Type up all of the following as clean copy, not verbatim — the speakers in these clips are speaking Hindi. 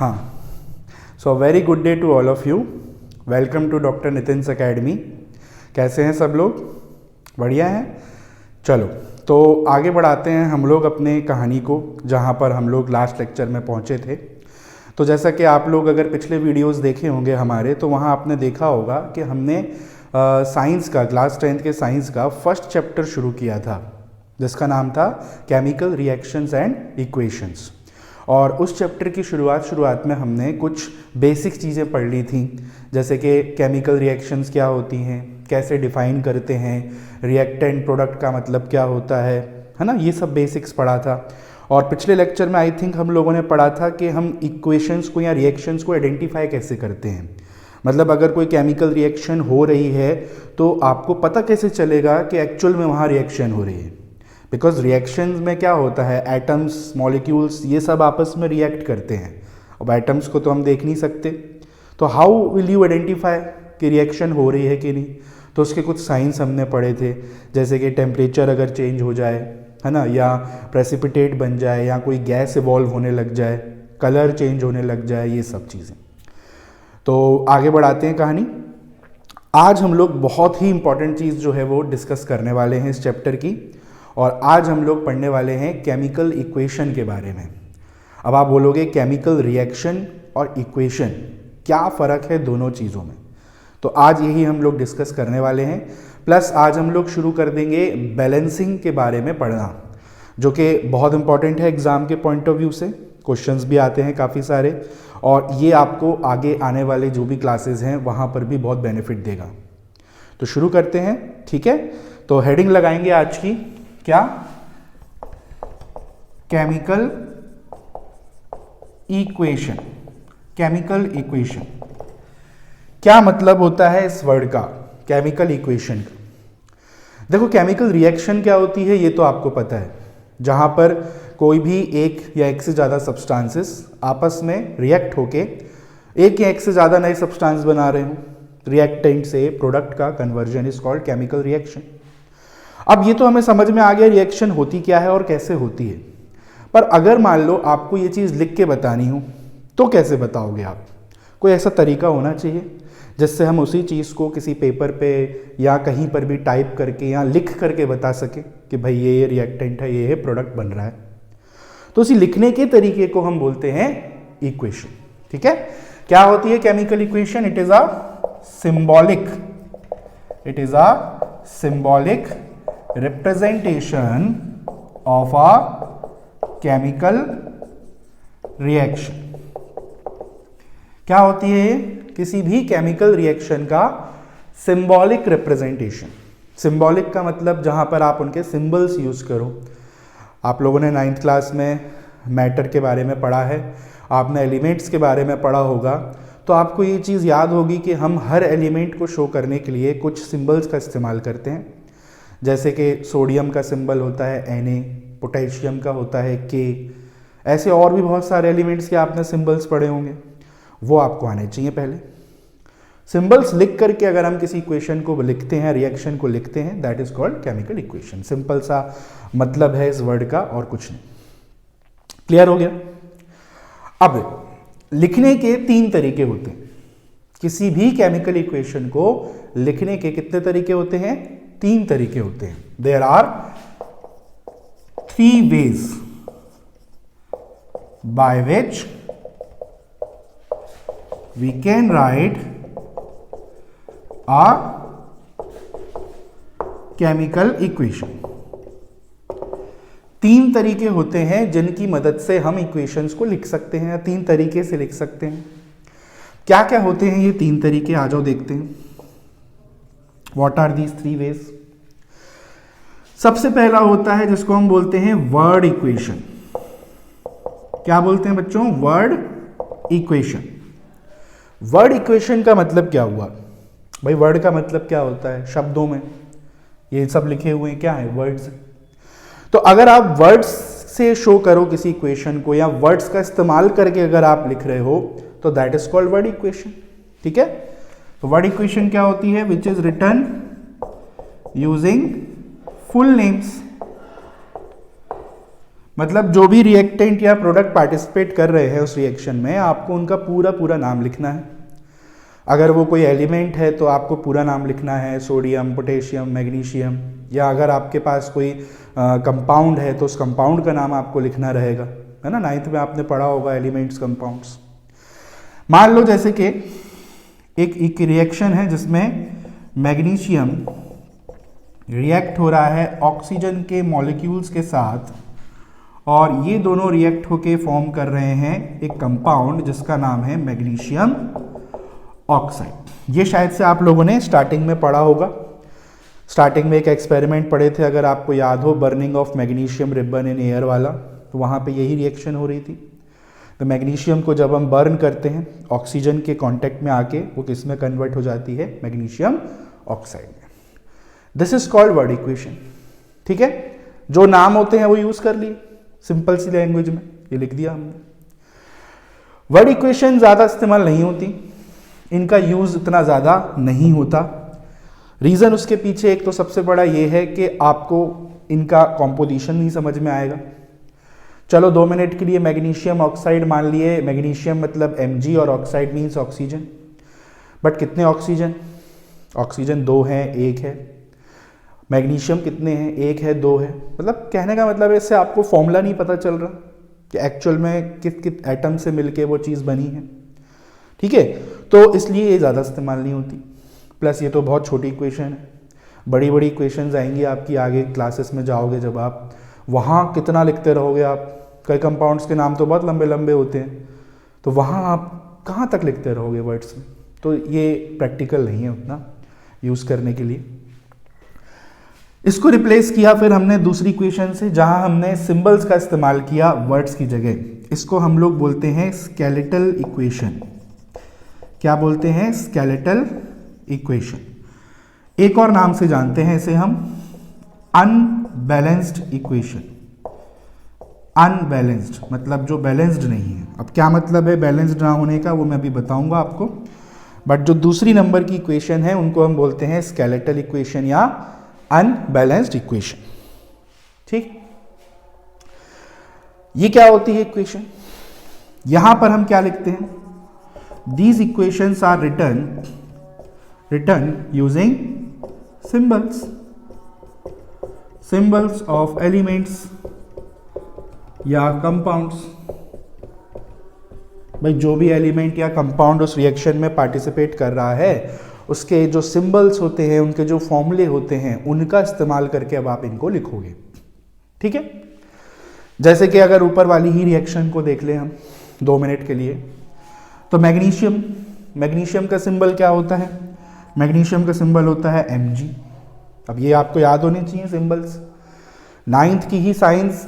हाँ, so very good day to all of you. Welcome to doctor Nitin's academy. कैसे हैं सब लोग? बढ़िया हैं। चलो तो आगे बढ़ाते हैं हम लोग अपने कहानी को, जहाँ पर हम लोग लास्ट लेक्चर में पहुँचे थे। तो जैसा कि आप लोग अगर पिछले वीडियोस देखे होंगे हमारे, तो वहाँ आपने देखा होगा कि हमने साइंस का, क्लास 10th के साइंस का फर्स्ट चैप्टर शुरू किया था, जिसका नाम था केमिकल रिएक्शंस एंड इक्वेशंस। और उस चैप्टर की शुरुआत में हमने कुछ बेसिक चीज़ें पढ़ ली थी, जैसे कि केमिकल रिएक्शंस क्या होती हैं, कैसे डिफ़ाइन करते हैं, रिएक्टेंट प्रोडक्ट का मतलब क्या होता है ना, ये सब बेसिक्स पढ़ा था। और पिछले लेक्चर में आई थिंक हम लोगों ने पढ़ा था कि हम इक्वेशंस को या रिएक्शंस को आइडेंटिफाई कैसे करते हैं। मतलब अगर कोई केमिकल रिएक्शन हो रही है तो आपको पता कैसे चलेगा कि एक्चुअल में वहाँ रिएक्शन हो रही है। बिकॉज रिएक्शंस में क्या होता है, एटम्स, मॉलिक्यूल्स, ये सब आपस में रिएक्ट करते हैं। अब एटम्स को तो हम देख नहीं सकते, तो हाउ विल यू आइडेंटिफाई कि रिएक्शन हो रही है कि नहीं। तो उसके कुछ साइंस हमने पढ़े थे, जैसे कि टेम्परेचर अगर चेंज हो जाए, है ना, या प्रेसिपिटेट बन जाए, या कोई गैस इवॉल्व होने लग जाए, कलर चेंज होने लग जाए, ये सब चीज़ें। तो आगे बढ़ाते हैं कहानी। आज हम लोग बहुत ही इंपॉर्टेंट चीज़ जो है वो डिस्कस करने वाले हैं इस चैप्टर की, और आज हम लोग पढ़ने वाले हैं केमिकल इक्वेशन के बारे में। अब आप बोलोगे केमिकल रिएक्शन और इक्वेशन, क्या फ़र्क है दोनों चीज़ों में? तो आज यही हम लोग डिस्कस करने वाले हैं। प्लस आज हम लोग शुरू कर देंगे बैलेंसिंग के बारे में पढ़ना, जो कि बहुत इंपॉर्टेंट है एग्ज़ाम के पॉइंट ऑफ व्यू से। क्वेश्चंस भी आते हैं काफ़ी सारे, और ये आपको आगे आने वाले जो भी क्लासेस हैं वहाँ पर भी बहुत बेनिफिट देगा। तो शुरू करते हैं, ठीक है। तो हेडिंग लगाएंगे आज की, क्या? Chemical equation. केमिकल इक्वेशन क्या मतलब होता है इस वर्ड का, केमिकल इक्वेशन का? देखो, केमिकल रिएक्शन क्या होती है ये तो आपको पता है, जहां पर कोई भी एक या एक से ज़्यादा सब्सटेंसेस आपस में रिएक्ट होके एक या एक से ज़्यादा नए सब्सटेंस बना रहे हो। रिएक्टेंट से प्रोडक्ट का conversion is called chemical reaction. अब ये तो हमें समझ में आ गया रिएक्शन होती क्या है और कैसे होती है, पर अगर मान लो आपको ये चीज़ लिख के बतानी हो तो कैसे बताओगे आप? कोई ऐसा तरीका होना चाहिए जिससे हम उसी चीज़ को किसी पेपर पे या कहीं पर भी टाइप करके या लिख करके बता सके कि भाई ये रिएक्टेंट है, ये प्रोडक्ट बन रहा है। तो उसी लिखने के तरीके को हम बोलते हैं इक्वेशन, ठीक है। क्या होती है chemical equation? It is a symbolic representation of a chemical reaction. क्या होती है ये? किसी भी केमिकल रिएक्शन का सिंबॉलिक रिप्रेजेंटेशन। सिंबॉलिक का मतलब जहां पर आप उनके सिंबल्स यूज करो। आप लोगों ने 9th क्लास में मैटर के बारे में पढ़ा है, आपने एलिमेंट्स के बारे में पढ़ा होगा, तो आपको ये चीज़ याद होगी कि हम हर एलिमेंट को शो करने के लिए कुछ सिंबल्स का इस्तेमाल करते हैं। जैसे कि सोडियम का सिंबल होता है Na, पोटेशियम का होता है K। ऐसे और भी बहुत सारे एलिमेंट्स के आपने सिंबल्स पढ़े होंगे, वो आपको आने चाहिए। पहले सिंबल्स लिख करके अगर हम किसी इक्वेशन को लिखते हैं, रिएक्शन को लिखते हैं, that is called chemical equation. Simple सा मतलब है इस वर्ड का, और कुछ नहीं। क्लियर हो गया? अब लिखने के 3 तरीके होते हैं। किसी भी केमिकल इक्वेशन को लिखने के कितने तरीके होते हैं? 3 तरीके होते हैं। There are 3 ways by which we can write a chemical equation। 3 तरीके होते हैं जिनकी मदद से हम इक्वेशंस को लिख सकते हैं, या 3 तरीके से लिख सकते हैं। क्या क्या होते हैं ये 3 तरीके? आ जाओ देखते हैं। What are these 3 ways? सबसे पहला होता है जिसको हम बोलते हैं वर्ड इक्वेशन। क्या बोलते हैं बच्चों? Word equation. वर्ड इक्वेशन का मतलब क्या हुआ भाई? वर्ड का मतलब क्या होता है? शब्दों में ये सब लिखे हुए हैं, क्या है? वर्ड्स। तो अगर आप वर्ड्स से शो करो किसी इक्वेशन को, या वर्ड्स का इस्तेमाल करके अगर आप लिख रहे हो, तो that is called word equation, ठीक है। तो वर्ड इक्वेशन क्या होती है? Which is written using full names. मतलब जो भी रिएक्टेंट या प्रोडक्ट पार्टिसिपेट कर रहे हैं उस रिएक्शन में, आपको उनका पूरा पूरा नाम लिखना है। अगर वो कोई एलिमेंट है तो आपको पूरा नाम लिखना है, सोडियम, पोटेशियम, मैग्नीशियम, या अगर आपके पास कोई कंपाउंड है तो उस कंपाउंड का नाम आपको लिखना रहेगा, है ना। 9th में आपने पढ़ा होगा एलिमेंट्स, कंपाउंड्स। मान लो जैसे कि एक रिएक्शन है जिसमें मैग्नीशियम रिएक्ट हो रहा है ऑक्सीजन के मॉलिक्यूल्स के साथ, और ये दोनों रिएक्ट होके फॉर्म कर रहे हैं एक कंपाउंड जिसका नाम है मैग्नीशियम ऑक्साइड। ये शायद से आप लोगों ने स्टार्टिंग में पढ़ा होगा। स्टार्टिंग में एक एक्सपेरिमेंट पढ़े थे, अगर आपको याद हो, burning of magnesium ribbon in air वाला, तो वहाँ पे यही रिएक्शन हो रही थी। तो मैग्नीशियम को जब हम बर्न करते हैं ऑक्सीजन के कांटेक्ट में आके, वो किस में कन्वर्ट हो जाती है, मैग्नीशियम ऑक्साइड में। This is called word equation. ठीक है, जो नाम होते हैं वो यूज कर लिए सिंपल सी लैंग्वेज में, ये लिख दिया हमने। वर्ड इक्वेशन ज्यादा इस्तेमाल नहीं होती, इनका यूज इतना ज्यादा नहीं होता। रीजन उसके पीछे एक तो सबसे बड़ा ये है कि आपको इनका कॉम्पोजिशन नहीं समझ में आएगा। चलो 2 मिनट के लिए मैग्नीशियम ऑक्साइड मान लिए, मैग्नीशियम मतलब Mg और ऑक्साइड मीन्स ऑक्सीजन, बट कितने ऑक्सीजन? ऑक्सीजन 2 हैं, 1 है। मैग्नीशियम कितने हैं? 1 है, 2 है। मतलब कहने का मतलब है, इससे आपको फॉर्मूला नहीं पता चल रहा कि एक्चुअल में किस किस एटम से मिलके वो चीज़ बनी है। ठीक है, तो इसलिए ये ज़्यादा इस्तेमाल नहीं होती। प्लस ये तो बहुत छोटी इक्वेशन है, बड़ी बड़ी इक्वेशंस आएंगी आपकी आगे क्लासेस में जाओगे जब आप, वहाँ कितना लिखते रहोगे आप। कई कंपाउंड्स के नाम तो बहुत लंबे लंबे होते हैं, तो वहाँ आप कहाँ तक लिखते रहोगे वर्ड्स में, तो ये प्रैक्टिकल नहीं है उतना यूज़ करने के लिए। इसको रिप्लेस किया फिर हमने दूसरी इक्वेशन से, जहाँ हमने सिंबल्स का इस्तेमाल किया वर्ड्स की जगह। इसको हम लोग बोलते हैं स्केलेटल इक्वेशन। क्या बोलते हैं? Skeletal equation. एक और नाम से जानते हैं इसे हम, अनबैलेंस्ड इक्वेशन। अनबैलेंस्ड मतलब जो बैलेंस्ड नहीं है। अब क्या मतलब है बैलेंस्ड ना होने का, वो मैं अभी बताऊंगा आपको, बट जो दूसरी नंबर की इक्वेशन है उनको हम बोलते हैं स्केलेटल इक्वेशन या अनबैलेंस्ड इक्वेशन। ठीक, ये क्या होती है इक्वेशन? यहां पर हम क्या लिखते हैं? These equations are written using symbols of elements या कंपाउंड्स। भाई जो भी एलिमेंट या कंपाउंड उस रिएक्शन में पार्टिसिपेट कर रहा है, उसके जो सिंबल्स होते हैं, उनके जो फॉर्मूले होते हैं, उनका इस्तेमाल करके अब आप इनको लिखोगे। ठीक है, जैसे कि अगर ऊपर वाली ही रिएक्शन को देख लें हम 2 मिनट के लिए, तो मैग्नीशियम का सिंबल क्या होता है? मैग्नीशियम का सिंबल होता है Mg। अब ये आपको याद होने चाहिए सिंबल्स। 9th की ही साइंस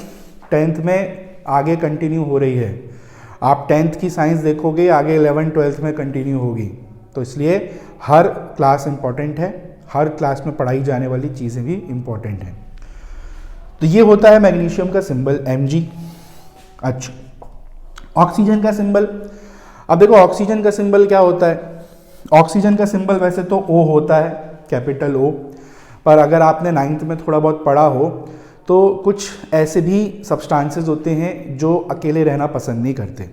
10th में आगे कंटिन्यू हो रही है। आप 10th की साइंस देखोगे, आगे 11th 12th में कंटिन्यू होगी, तो इसलिए हर क्लास इंपॉर्टेंट है, हर क्लास में पढ़ाई जाने वाली चीज़ें भी इंपॉर्टेंट हैं। तो ये होता है मैग्नीशियम का सिंबल Mg। अच्छा, ऑक्सीजन का सिंबल। अब देखो ऑक्सीजन का सिंबल क्या होता है? ऑक्सीजन का सिंबल वैसे तो O होता है, कैपिटल O, पर अगर आपने 9th में थोड़ा बहुत पढ़ा हो तो कुछ ऐसे भी सब्सटेंसेस होते हैं जो अकेले रहना पसंद नहीं करते।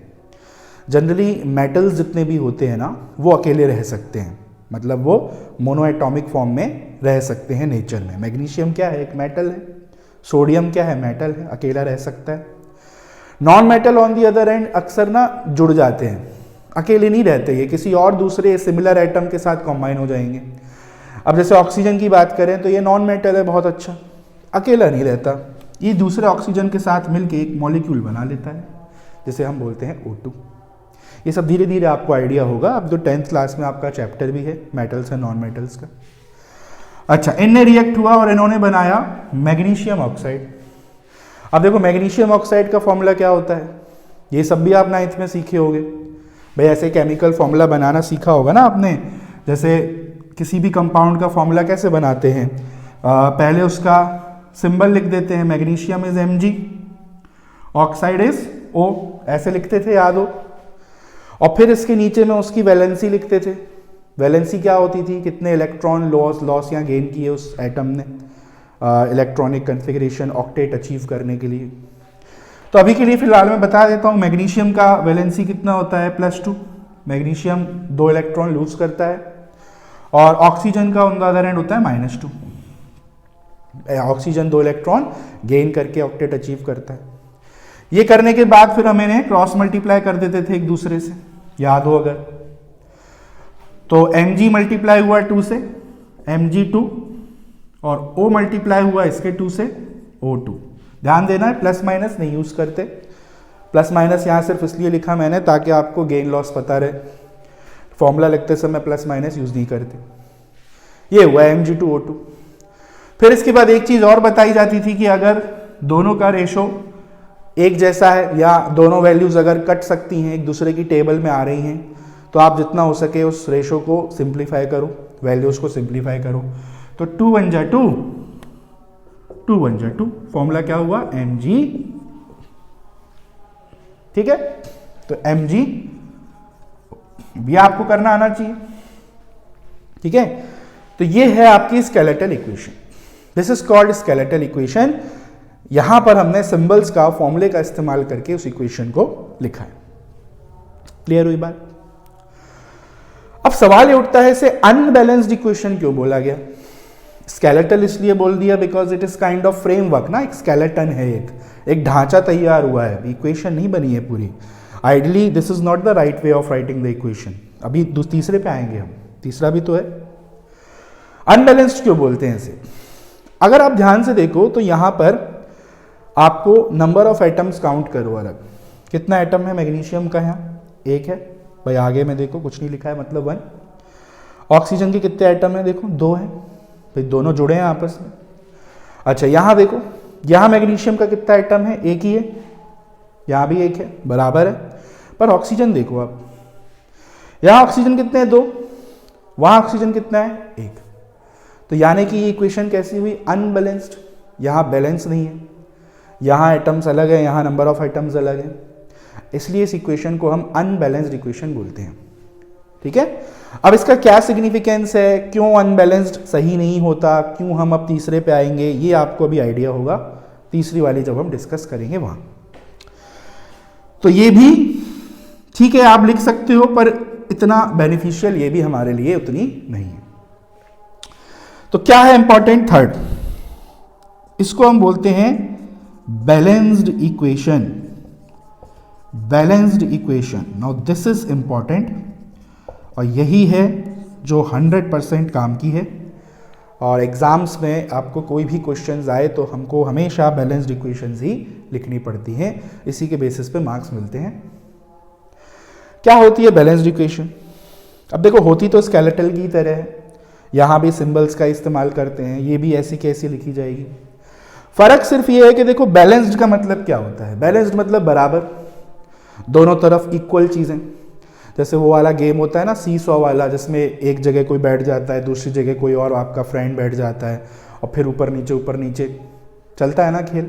जनरली मेटल्स जितने भी होते हैं ना, वो अकेले रह सकते हैं, मतलब वो मोनोएटॉमिक फॉर्म में रह सकते हैं नेचर में। मैग्नीशियम क्या है? एक मेटल है। सोडियम क्या है? मेटल है, अकेला रह सकता है। Non metal on the other and अक्सर ना जुड़ जाते हैं, अकेले नहीं रहते, ये किसी और दूसरे सिमिलर एटम के साथ कंबाइन हो जाएंगे। अब जैसे ऑक्सीजन की बात करें तो ये नॉन मेटल है, बहुत अच्छा, अकेला नहीं रहता, ये दूसरे ऑक्सीजन के साथ मिलकर एक मॉलिक्यूल बना लेता है, जिसे हम बोलते हैं O2। ये सब धीरे धीरे आपको आइडिया होगा। अब जो 10th क्लास में आपका चैप्टर भी है मेटल्स एंड नॉन मेटल्स का। अच्छा, इनने रिएक्ट हुआ और इन्होंने बनाया मैग्नीशियम ऑक्साइड। अब देखो मैग्नीशियम ऑक्साइड का फॉर्मूला क्या होता है, ये सब भी आप 9th में सीखे होंगे। भाई ऐसे केमिकल फॉर्मूला बनाना सीखा होगा ना आपने, जैसे किसी भी कंपाउंड का फॉर्मूला कैसे बनाते हैं, पहले उसका सिंबल लिख देते हैं, magnesium is Mg, oxide is O, ऐसे लिखते थे, याद हो। और फिर इसके नीचे में उसकी वैलेंसी लिखते थे। वैलेंसी क्या होती थी? कितने इलेक्ट्रॉन लॉस या गेन किए उस एटम ने इलेक्ट्रॉनिक कन्फिगरेशन ऑक्टेट अचीव करने के लिए। तो अभी के लिए फिलहाल मैं बता देता हूँ, मैग्नीशियम का वैलेंसी कितना होता है +2, मैग्नीशियम 2 इलेक्ट्रॉन लूज करता है, और ऑक्सीजन का ऑन द अदर एंड होता है -2, ऑक्सीजन 2 इलेक्ट्रॉन गेन करके ऑक्टेट अचीव करता है। ये करने के बाद फिर हम इन्हें क्रॉस मल्टीप्लाई कर देते थे एक दूसरे से, याद हो अगर, तो Mg मल्टीप्लाई हुआ 2 से Mg2, और O मल्टीप्लाई हुआ इसके 2 से O2। ध्यान देना है प्लस माइनस नहीं यूज करते, प्लस माइनस यहाँ सिर्फ इसलिए लिखा मैंने ताकि आपको गेन लॉस पता रहे, फॉर्मूला लिखते समय प्लस माइनस यूज नहीं करते। ये हुआ Mg2O2। फिर इसके बाद एक चीज और बताई जाती थी कि अगर दोनों का रेशो एक जैसा है या दोनों वैल्यूज अगर कट सकती हैं, एक दूसरे की टेबल में आ रही हैं, तो आप जितना हो सके उस रेशो को सिंप्लीफाई करो, वैल्यूज को सिंप्लीफाई करो। तो 2 1 जा 2, 2 1 जा 2, फॉर्मूला क्या हुआ Mg, ठीक है। तो Mg भी आपको करना आना चाहिए, ठीक है। तो ये है आपकी skeletal equation, this is called skeletal equation. यहां पर हमने सिंबल्स का फॉर्मूले का इस्तेमाल करके उस इक्वेशन को लिखा है। क्लियर हुई बात? अब सवाल ये उठता है, इसे अनबैलेंस्ड इक्वेशन क्यों बोला गया? स्केलेटल इसलिए बोल दिया because it is kind of framework ना, एक स्केलेटन है, एक ढांचा तैयार हुआ है, इक्वेशन नहीं बनी है पूरी। Ideally this is not the right way of writing the equation. अभी तीसरे पे आएंगे हम, तीसरा भी तो है। अनबैलेंस्ड क्यों बोलते हैं इसे? अगर आप ध्यान से देखो तो यहां पर आपको नंबर ऑफ एटम्स काउंट करो अलग, कितना एटम है मैग्नीशियम का? यहाँ 1 है भाई, आगे में देखो कुछ नहीं लिखा है, मतलब 1। ऑक्सीजन के कितने एटम है? देखो 2 है भाई, दोनों जुड़े हैं आपस में। अच्छा यहाँ देखो, यहाँ मैग्नीशियम का कितना एटम है? 1 ही है, यहाँ भी 1 है, बराबर है। पर ऑक्सीजन देखो आप, यहाँ ऑक्सीजन कितने हैं? 2, वहाँ ऑक्सीजन कितना है? 1। तो यानी कि ये इक्वेशन कैसी हुई? अनबैलेंस्ड। यहाँ बैलेंस नहीं है, यहाँ एटम्स अलग है, यहाँ नंबर ऑफ एटम्स अलग है, इसलिए इस इक्वेशन को हम अनबैलेंस्ड इक्वेशन बोलते हैं, ठीक है। अब इसका क्या सिग्निफिकेंस है, क्यों अनबैलेंस्ड सही नहीं होता, क्यों, हम अब तीसरे पे आएंगे, ये आपको अभी आइडिया होगा तीसरी वाली जब हम डिस्कस करेंगे वहां। तो ये भी ठीक है, आप लिख सकते हो, पर इतना बेनिफिशियल ये भी हमारे लिए उतनी नहीं है। तो क्या है इंपॉर्टेंट? थर्ड, इसको हम बोलते हैं balanced equation. Balanced equation, now this is important, और यही है जो 100% काम की है। और एग्जाम्स में आपको कोई भी क्वेश्चंस आए तो हमको हमेशा बैलेंस्ड इक्वेशंस ही लिखनी पड़ती हैं, इसी के बेसिस पे मार्क्स मिलते हैं। क्या होती है बैलेंस्ड इक्वेशन? अब देखो, होती तो स्केलेटल की तरह है, यहाँ भी सिंबल्स का इस्तेमाल करते हैं, ये भी ऐसी कैसी लिखी जाएगी। फर्क सिर्फ ये है कि देखो बैलेंस्ड का मतलब क्या होता है? बैलेंस्ड मतलब बराबर, दोनों तरफ इक्वल चीजें। जैसे वो वाला गेम होता है ना, सी सॉ वाला, जिसमें एक जगह कोई बैठ जाता है, दूसरी जगह कोई और आपका फ्रेंड बैठ जाता है, और फिर ऊपर नीचे चलता है ना खेल।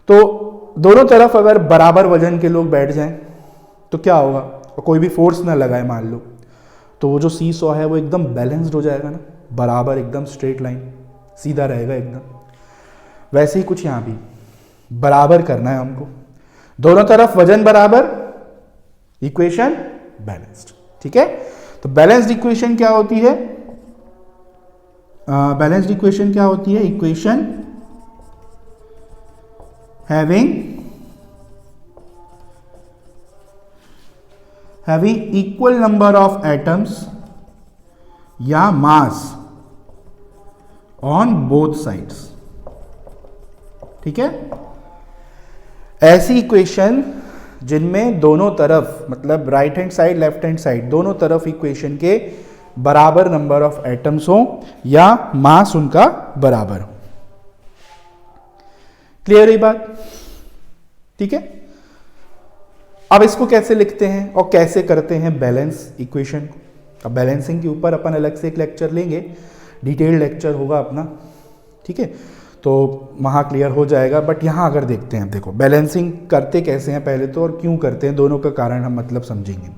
तो दोनों तरफ अगर बराबर वजन के लोग बैठ जाएं तो क्या होगा? और कोई भी फोर्स ना लगाए मान लो, तो वो जो सी सॉ है वो एकदम बैलेंस्ड हो जाएगा ना, बराबर, एकदम स्ट्रेट लाइन, सीधा रहेगा एकदम। वैसे ही कुछ यहाँ भी बराबर करना है हमको, दोनों तरफ वजन बराबर, इक्वेशन बैलेंस्ड, ठीक है। तो बैलेंस्ड इक्वेशन क्या होती है? बैलेंस्ड इक्वेशन क्या होती है? Equation having equal number of atoms या mass on both sides, ठीक है। ऐसी इक्वेशन जिनमें दोनों तरफ, मतलब right hand side left hand side, दोनों तरफ इक्वेशन के बराबर नंबर ऑफ एटम्स हो या मास उनका बराबर हो। क्लियर है बात? ठीक है। अब इसको कैसे लिखते हैं और कैसे करते हैं बैलेंस इक्वेशन को? अब बैलेंसिंग के ऊपर अपन अलग से एक लेक्चर लेंगे, डिटेल्ड लेक्चर होगा अपना, ठीक है, तो वहाँ क्लियर हो जाएगा। बट यहाँ अगर देखते हैं, देखो बैलेंसिंग करते कैसे हैं पहले तो, और क्यों करते हैं, दोनों का कारण हम मतलब समझेंगे।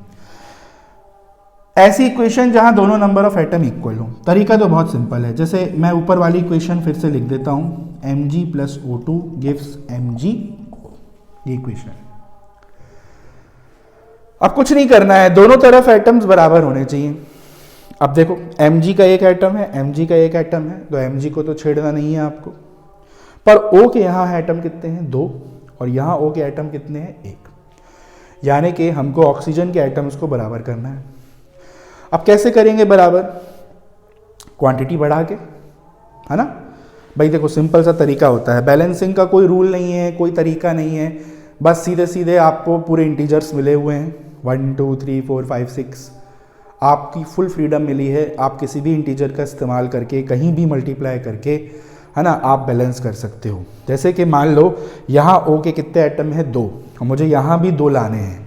ऐसी इक्वेशन जहाँ दोनों नंबर ऑफ एटम इक्वल हो, तरीका तो बहुत सिंपल है। जैसे मैं ऊपर वाली इक्वेशन फिर से लिख देता हूँ, Mg + O2 गिव्स Mg, ये इक्वेशन है। अब कुछ नहीं करना है, दोनों तरफ एटम्स बराबर होने चाहिए। अब देखो Mg का एक एटम है, Mg का एक एटम है, तो Mg को तो छेड़ना नहीं है आपको, पर O के यहाँ एटम कितने हैं? 2, और यहाँ O के एटम कितने हैं? 1। यानी कि हमको ऑक्सीजन के एटम्स को बराबर करना है। अब कैसे करेंगे बराबर? क्वांटिटी बढ़ा के, है ना भाई। देखो सिंपल सा तरीका होता है, बैलेंसिंग का कोई रूल नहीं है, कोई तरीका नहीं है, बस सीधे सीधे आपको पूरे इंटीजर्स मिले हुए हैं, 1 2 3 4 5 6, आपकी फुल फ्रीडम मिली है, आप किसी भी इंटीजर का इस्तेमाल करके कहीं भी मल्टीप्लाई करके, है ना, आप बैलेंस कर सकते हो। जैसे कि मान लो यहाँ O के कितने एटम है? 2, और मुझे यहाँ भी 2 लाने हैं,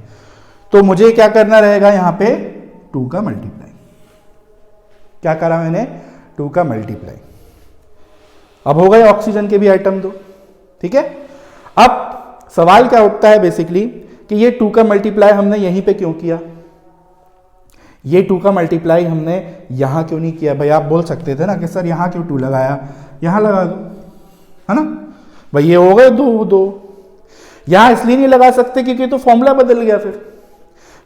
तो मुझे क्या करना रहेगा? यहाँ पे 2 का मल्टीप्लाई। क्या करा मैंने? 2 का मल्टीप्लाई। अब हो गए ऑक्सीजन के भी आइटम 2, ठीक है। अब सवाल क्या उठता है बेसिकली कि ये 2 का मल्टीप्लाई हमने यहीं पे क्यों किया? ये 2 का मल्टीप्लाई हमने यहां क्यों नहीं किया? भाई आप बोल सकते थे ना कि सर यहां क्यों 2 लगाया, यहां लगा दो, है ना भाई। ये हो गए 2। यहां इसलिए नहीं लगा सकते क्योंकि तो फॉर्मूला बदल गया। फिर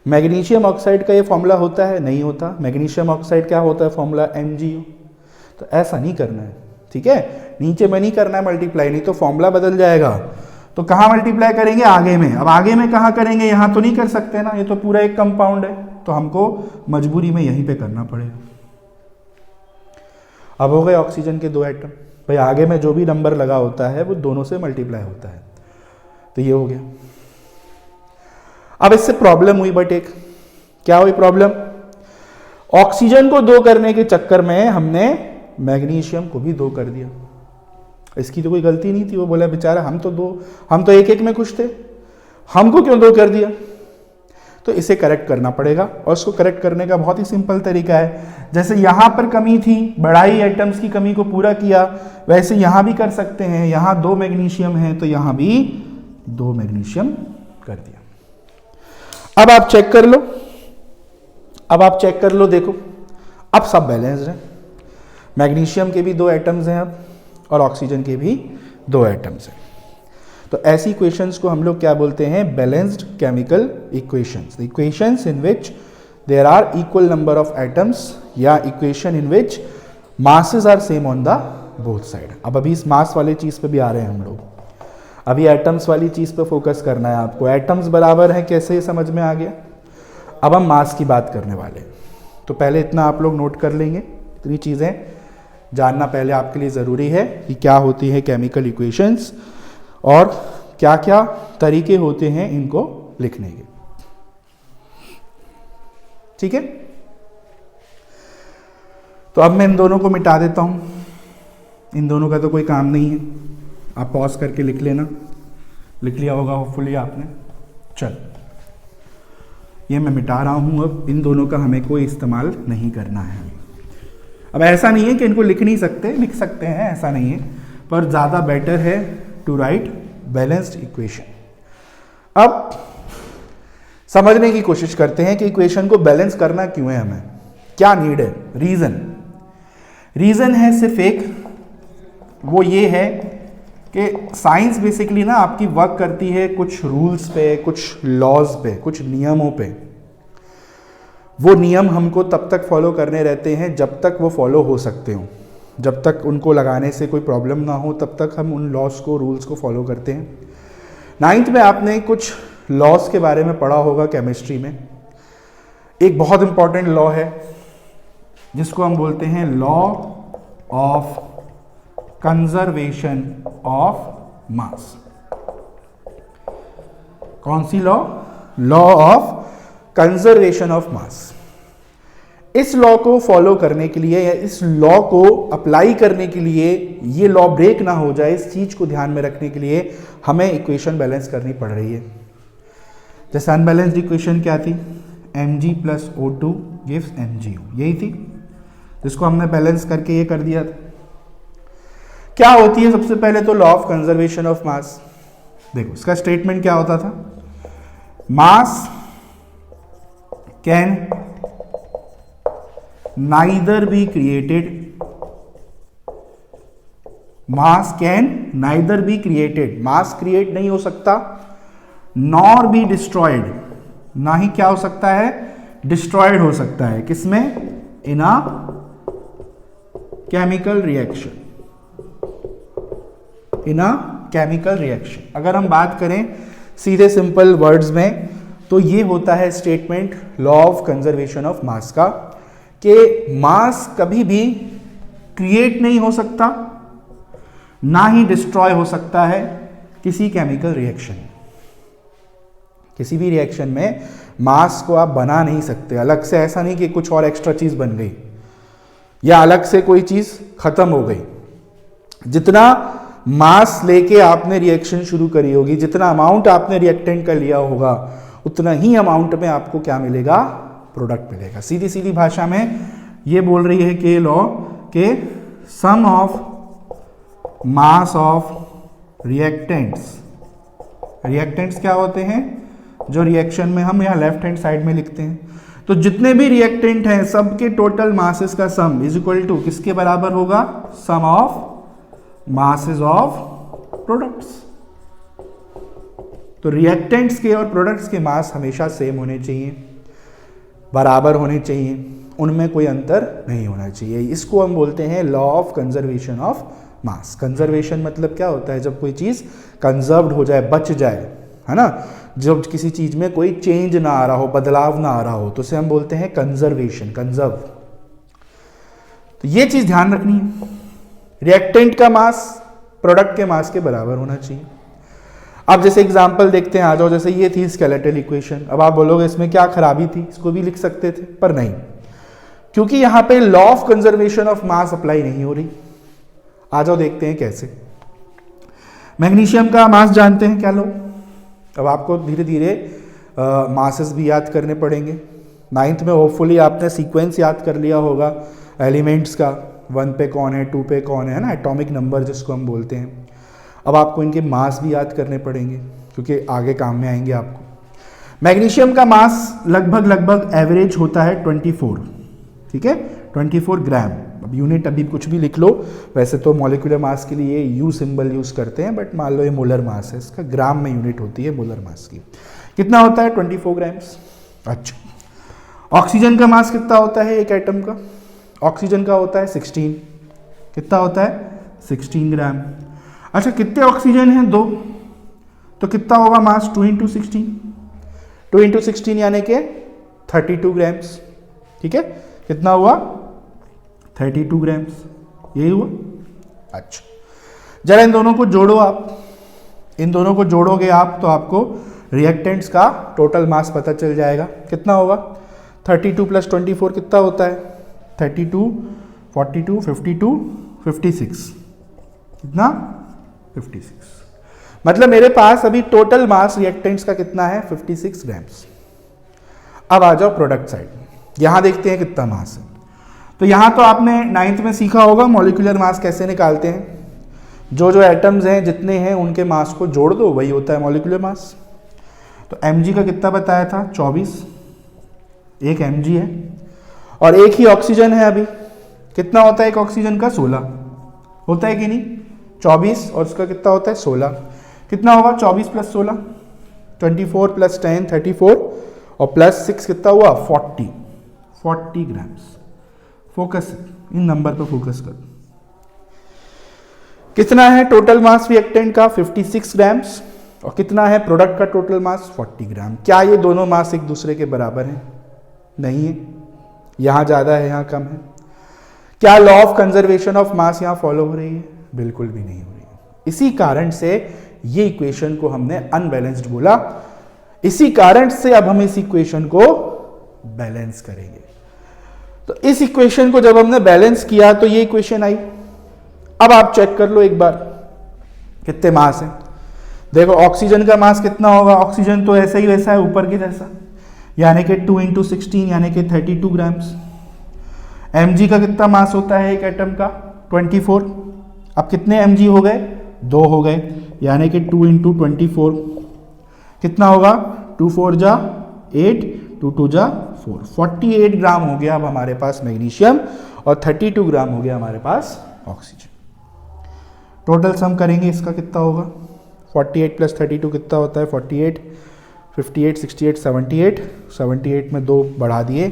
मैग्नीशियम ऑक्साइड का ये फॉर्मूला होता है? नहीं होता। मैग्नीशियम ऑक्साइड क्या होता है फॉर्मूला? MgO। तो ऐसा नहीं करना है, ठीक है। नीचे में नहीं करना है मल्टीप्लाई, नहीं तो फॉर्मूला बदल जाएगा। तो कहाँ मल्टीप्लाई करेंगे? आगे में। अब आगे में कहाँ करेंगे? यहाँ तो नहीं कर सकते ना, ये तो पूरा एक कंपाउंड है, तो हमको मजबूरी में यहीं पे करना पड़ेगा। अब हो गए ऑक्सीजन के 2 एटम। भाई आगे में जो भी नंबर लगा होता है वो दोनों से मल्टीप्लाई होता है, तो ये हो गया। अब इससे प्रॉब्लम हुई, बट एक क्या हुई प्रॉब्लम? ऑक्सीजन को 2 करने के चक्कर में हमने मैग्नीशियम को भी 2 कर दिया। इसकी तो कोई गलती नहीं थी, वो बोला बेचारा हम तो एक में खुश थे, हमको क्यों 2 कर दिया? तो इसे करेक्ट करना पड़ेगा, और इसको करेक्ट करने का बहुत ही सिंपल तरीका है। जैसे यहां पर कमी थी, बढ़ाई एटम्स की कमी को पूरा किया, वैसे यहां भी कर सकते हैं। यहां 2 मैग्नीशियम है तो यहां भी 2 मैग्नीशियम कर दिया। अब आप चेक कर लो, देखो अब सब बैलेंस्ड है। मैग्नीशियम के भी 2 एटम्स हैं अब, और ऑक्सीजन के भी 2 एटम्स हैं। तो ऐसी इक्वेशंस को हम लोग क्या बोलते हैं? Balanced chemical equations. Equations in which there are equal number of atoms, या equation in which masses are same on the both side. अब अभी इस मास वाले चीज पे भी आ रहे हैं हम लोग, अभी एटम्स वाली चीज पे फोकस करना है आपको। एटम्स बराबर है कैसे, समझ में आ गया। अब हम मास की बात करने वाले हैं, तो पहले इतना आप लोग नोट कर लेंगे। इतनी चीजें जानना पहले आपके लिए ज़रूरी है कि क्या होती है केमिकल इक्वेशंस, और क्या क्या तरीके होते हैं इनको लिखने के, ठीक है। तो अब मैं इन दोनों को मिटा देता हूं, इन दोनों का तो कोई काम नहीं है, आप पॉज करके लिख लेना। लिख लिया होगा होपफुली आपने। चल ये मैं मिटा रहा हूं, अब इन दोनों का हमें कोई इस्तेमाल नहीं करना है। अब ऐसा नहीं है कि इनको लिख नहीं सकते, लिख सकते हैं, ऐसा नहीं है, पर ज़्यादा बेटर है टू राइट बैलेंस्ड इक्वेशन। अब समझने की कोशिश करते हैं कि इक्वेशन को बैलेंस करना क्यों है, हमें क्या नीड है। रीज़न है सिर्फ एक, वो ये है कि साइंस बेसिकली ना आपकी वर्क करती है कुछ रूल्स पे, कुछ लॉज पे, कुछ नियमों पे। वो नियम हमको तब तक फॉलो करने रहते हैं जब तक वो फॉलो हो सकते हो, जब तक उनको लगाने से कोई प्रॉब्लम ना हो, तब तक हम उन लॉज को, रूल्स को फॉलो करते हैं। 9th में आपने कुछ लॉज के बारे में पढ़ा होगा केमिस्ट्री में। एक बहुत इंपॉर्टेंट लॉ है जिसको हम बोलते हैं law of conservation of mass. कौन सी law? Law of conservation of mass. इस लॉ को फॉलो करने के लिए या इस लॉ को अप्लाई करने के लिए, ये लॉ ब्रेक ना हो जाए, इस चीज को ध्यान में रखने के लिए हमें इक्वेशन बैलेंस करनी पड़ रही है। जैसे अनबैलेंस्ड इक्वेशन क्या थी? Mg plus O2 gives MgO, यही थी, जिसको हमने बैलेंस करके ये कर दिया था। क्या होती है सबसे पहले तो लॉ ऑफ कंजर्वेशन ऑफ मास। देखो इसका स्टेटमेंट क्या होता था? मास can neither be created, mass can neither be created, mass create नहीं हो सकता, नॉर बी डिस्ट्रॉयड, ना ही क्या हो सकता है, डिस्ट्रॉयड हो सकता है, किसमें, in a chemical reaction, in a chemical reaction. अगर हम बात करें सीधे सिंपल वर्ड्स में तो ये होता है statement law of conservation of मास का, कि मास कभी भी क्रिएट नहीं हो सकता, ना ही डिस्ट्रॉय हो सकता है किसी केमिकल रिएक्शन। किसी भी रिएक्शन में मास को आप बना नहीं सकते अलग से, ऐसा नहीं कि कुछ और एक्स्ट्रा चीज बन गई या अलग से कोई चीज खत्म हो गई। जितना मास लेके आपने रिएक्शन शुरू करी होगी, जितना अमाउंट आपने रिएक्टेंट का लिया होगा, उतना ही अमाउंट में आपको क्या मिलेगा, प्रोडक्ट मिलेगा। सीधी सीधी भाषा में ये बोल रही है कि लॉ के sum of mass of reactants, reactants क्या होते हैं, जो रिएक्शन में हम यहाँ लेफ्ट हैंड साइड में लिखते हैं, तो जितने भी रिएक्टेंट हैं सबके टोटल मासेस का सम इज इक्वल टू किसके बराबर होगा, सम ऑफ मासेस ऑफ प्रोडक्ट्स। तो रिएक्टेंट्स के और प्रोडक्ट्स के मास हमेशा सेम होने चाहिए, बराबर होने चाहिए, उनमें कोई अंतर नहीं होना चाहिए। इसको हम बोलते हैं law of conservation of mass. Conservation मतलब क्या होता है, जब कोई चीज कंजर्व्ड हो जाए, बच जाए, है ना, जब किसी चीज में कोई चेंज ना आ रहा हो, बदलाव ना आ रहा हो, तो उसे हम बोलते हैं कंजर्वेशन, कंजर्व। तो ये चीज ध्यान रखनी है, रिएक्टेंट का मास प्रोडक्ट के मास के बराबर होना चाहिए। अब जैसे एग्जांपल देखते हैं, आ जाओ, जैसे ये थी स्केलेटल इक्वेशन। अब आप बोलोगे इसमें क्या खराबी थी, इसको भी लिख सकते थे, पर नहीं, क्योंकि यहां पे law of conservation of mass apply नहीं हो रही। आ जाओ देखते हैं कैसे। मैग्नीशियम का मास जानते हैं क्या लोग? अब आपको धीरे धीरे मासेस भी याद करने पड़ेंगे। 9th में होपफुली आपने सीक्वेंस याद कर लिया होगा एलिमेंट्स का, 1 पे कौन है, 2 पे कौन है ना, एटॉमिक नंबर जिसको हम बोलते हैं। अब आपको इनके मास भी याद करने पड़ेंगे क्योंकि आगे काम में आएंगे आपको। मैग्नीशियम का मास लगभग एवरेज होता है 24, ठीक है, 24 ग्राम। अब यूनिट अभी कुछ भी लिख लो, वैसे तो मॉलिक्यूलर मास के लिए यू सिंबल यूज करते हैं, बट मान लो ये मोलर मास है, इसका ग्राम में यूनिट होती है मोलर मास की। कितना होता है, 24 ग्राम्स। अच्छा, ऑक्सीजन का मास कितना होता है एक एटम का? ऑक्सीजन का होता है 16। कितना होता है, 16 ग्राम। अच्छा, कितने ऑक्सीजन हैं, 2, तो कितना होगा मास, 2 × 16, 2 × 16 यानी कि 32 ग्राम्स, ठीक है। कितना हुआ, 32 ग्राम्स, यही हुआ। अच्छा, जरा इन दोनों को जोड़ो आप, इन दोनों को जोड़ोगे आप तो आपको रिएक्टेंट्स का टोटल मास पता चल जाएगा। कितना होगा, 32 + 24 कितना होता है, 32, 42, 52, 56, कितना, 56। मतलब मेरे पास अभी टोटल मास रिएक्टेंट्स का कितना है, 56 ग्राम्स। अब आ जाओ प्रोडक्ट साइड, यहां देखते हैं कितना मास है। तो यहां तो आपने 9th में सीखा होगा मॉलिक्यूलर मास कैसे निकालते हैं। जो जो एटम्स हैं जितने हैं उनके मास को जोड़ दो, वही होता है मॉलिक्यूलर मास। तो mg का कितना बताया था, 24, एक mg है, और एक ही ऑक्सीजन है अभी। कितना होता है एक ऑक्सीजन का, 16 होता है कि नहीं, 24, और उसका कितना होता है 16। कितना होगा, 24 + 16, 24 + 10 34, और +6 कितना हुआ, 40 ग्राम्स। फोकस, इन नंबर पर फोकस कर। कितना है टोटल मास रिएक्टेंट का, 56 ग्राम्स, और कितना है प्रोडक्ट का टोटल मास, 40 ग्राम। क्या ये दोनों मास एक दूसरे के बराबर हैं? नहीं है, यहां ज्यादा है, यहां कम है। क्या लॉ ऑफ कंजर्वेशन ऑफ मास यहां फॉलो हो रही है? बिल्कुल भी नहीं हो रही है। इसी कारण से ये इक्वेशन को हमने अनबैलेंस्ड बोला। इसी कारण से अब हम इस इक्वेशन को बैलेंस करेंगे। तो इस इक्वेशन को जब हमने बैलेंस किया तो ये इक्वेशन आई। अब आप चेक कर लो एक बार कितने मास है। देखो ऑक्सीजन का मास कितना होगा, ऑक्सीजन तो ऐसा ही वैसा है ऊपर के जैसा, यानी कि 2 × 16 यानी कि 32 ग्राम्स। mg का कितना मास होता है एक एटम का, 24। अब कितने mg हो गए, 2 हो गए, यानी कि 2 × 24 कितना होगा, 2 4 जा 8, 2 2 जा 4, 48 ग्राम हो गया अब हमारे पास मैग्नीशियम, और 32 ग्राम हो गया हमारे पास ऑक्सीजन। टोटल सम करेंगे इसका कितना होगा, 48 + 32 कितना होता है, 48, 58, 68, 78, 78 में 2 बढ़ा दिए,